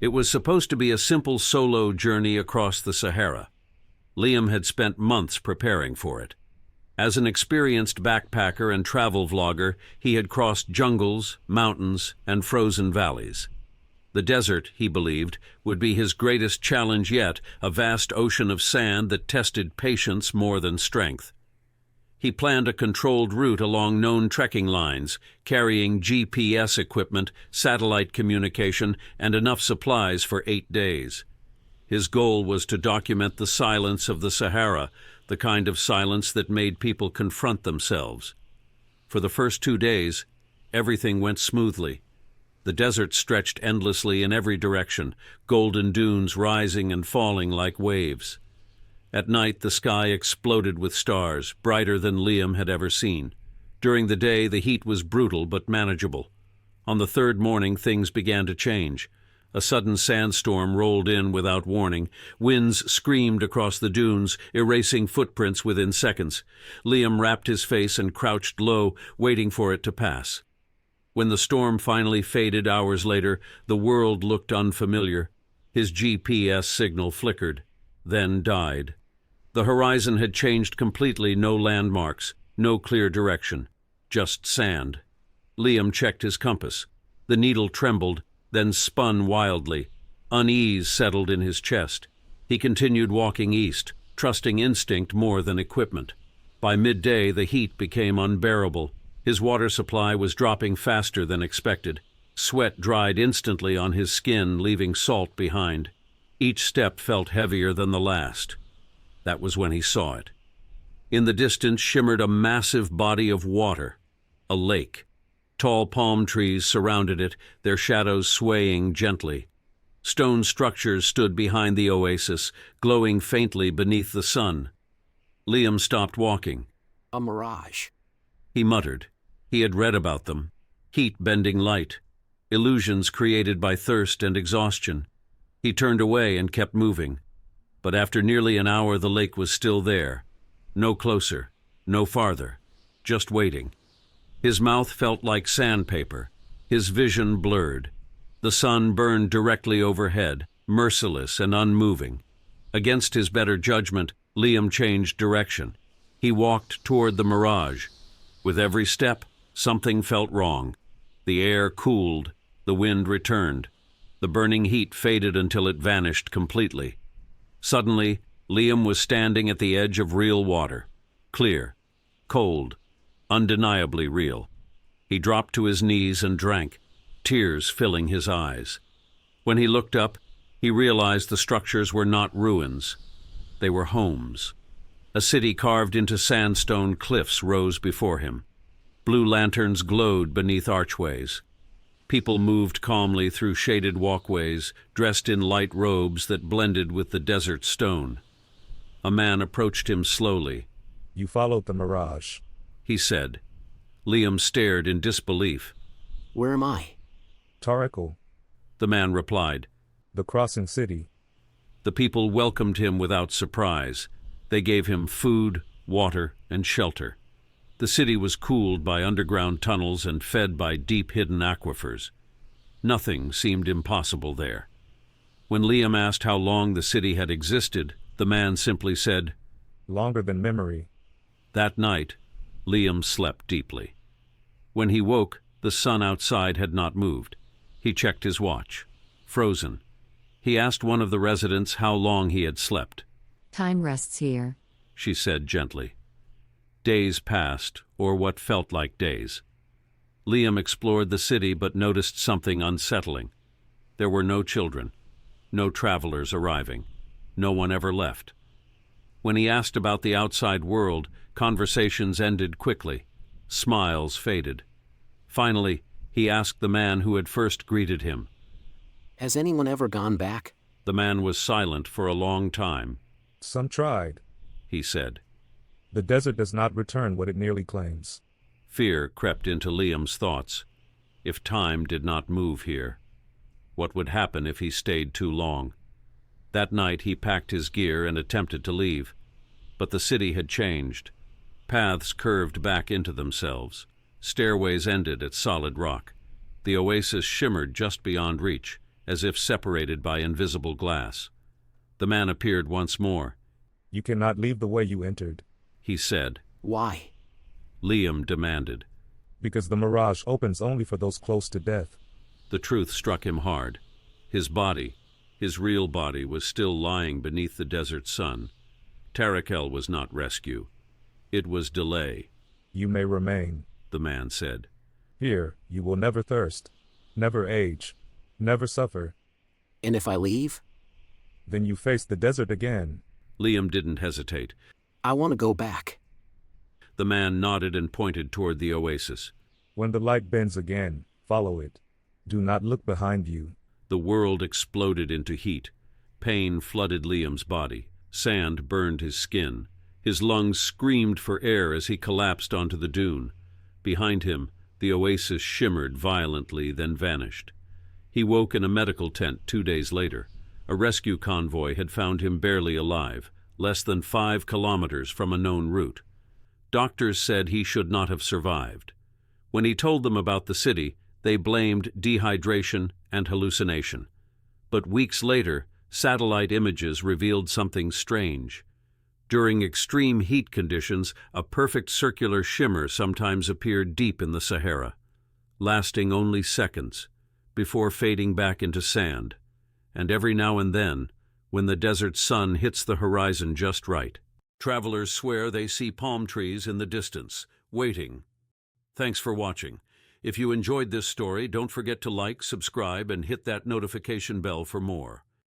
It was supposed to be a simple solo journey across the Sahara. Liam had spent months preparing for it. As an experienced backpacker and travel vlogger, he had crossed jungles, mountains, and frozen valleys. The desert, he believed, would be his greatest challenge yet, a vast ocean of sand that tested patience more than strength. He planned a controlled route along known trekking lines, carrying GPS equipment, satellite communication, and enough supplies for 8 days. His goal was to document the silence of the Sahara, the kind of silence that made people confront themselves. For the first 2 days, everything went smoothly. The desert stretched endlessly in every direction, golden dunes rising and falling like waves. At night, the sky exploded with stars, brighter than Liam had ever seen. During the day, the heat was brutal but manageable. On the third morning, things began to change. A sudden sandstorm rolled in without warning. Winds screamed across the dunes, erasing footprints within seconds. Liam wrapped his face and crouched low, waiting for it to pass. When the storm finally faded hours later, the world looked unfamiliar. His GPS signal flickered, then died. The horizon had changed completely, no landmarks, no clear direction, just sand. Liam checked his compass. The needle trembled, then spun wildly. Unease settled in his chest. He continued walking east, trusting instinct more than equipment. By midday, the heat became unbearable. His water supply was dropping faster than expected. Sweat dried instantly on his skin, leaving salt behind. Each step felt heavier than the last. That was when he saw it. In the distance shimmered a massive body of water, a lake. Tall palm trees surrounded it, their shadows swaying gently. Stone structures stood behind the oasis, glowing faintly beneath the sun. Liam stopped walking. A mirage, He muttered. He had read about them. Heat-bending light. Illusions created by thirst and exhaustion. He turned away and kept moving. But after nearly an hour, the lake was still there. No closer, no farther, just waiting. His mouth felt like sandpaper. His vision blurred. The sun burned directly overhead, merciless and unmoving. Against his better judgment, Liam changed direction. He walked toward the mirage. With every step, something felt wrong. The air cooled. The wind returned. The burning heat faded until it vanished completely. Suddenly, Liam was standing at the edge of real water. Clear, cold, undeniably real. He dropped to his knees and drank, tears filling his eyes. When he looked up, he realized the structures were not ruins. They were homes. A city carved into sandstone cliffs rose before him. Blue lanterns glowed beneath archways. People moved calmly through shaded walkways, dressed in light robes that blended with the desert stone. A man approached him slowly. You followed the mirage. He said. Liam stared in disbelief. where am I? Tariqal, The man replied. the crossing city. The people welcomed him without surprise. They gave him food, water, and shelter. The city was cooled by underground tunnels and fed by deep-hidden aquifers. Nothing seemed impossible there. When Liam asked how long the city had existed, the man simply said, Longer than memory. That night, Liam slept deeply. When he woke, the sun outside had not moved. He checked his watch. Frozen. He asked one of the residents how long he had slept. Time rests here. She said gently. Days passed, or what felt like days. Liam explored the city but noticed something unsettling. There were no children, no travelers arriving. No one ever left. When he asked about the outside world, conversations ended quickly. Smiles faded. Finally, he asked the man who had first greeted him. Has anyone ever gone back? The man was silent for a long time. Some tried. He said. The desert does not return what it nearly claims. Fear crept into Liam's thoughts. If time did not move here, what would happen if he stayed too long? That night he packed his gear and attempted to leave. But the city had changed. Paths curved back into themselves. Stairways ended at solid rock. The oasis shimmered just beyond reach. as if separated by invisible glass. The man appeared once more. You cannot leave the way you entered. He said. Why? Liam demanded. Because the Mirage opens only for those close to death. The truth struck him hard. His body, his real body, was still lying beneath the desert sun. Tarakel was not rescue. It was delay. You may remain, the man said. Here, you will never thirst, never age, never suffer. And if I leave? Then you face the desert again. Liam didn't hesitate. I want to go back. The man nodded and pointed toward the oasis. When the light bends again, follow it. Do not look behind you. The world exploded into heat. Pain flooded Liam's body. Sand burned his skin. His lungs screamed for air as he collapsed onto the dune. Behind him, the oasis shimmered violently, then vanished. He woke in a medical tent 2 days later. A rescue convoy had found him barely alive, less than 5 kilometers from a known route. Doctors said he should not have survived. When he told them about the city, they blamed dehydration and hallucination. But weeks later, satellite images revealed something strange. During extreme heat conditions, a perfect circular shimmer sometimes appeared deep in the Sahara, lasting only seconds, before fading back into sand. And every now and then, when the desert sun hits the horizon just right, travelers swear they see palm trees in the distance, waiting. Thanks for watching. If you enjoyed this story, don't forget to like, subscribe, and hit that notification bell for more.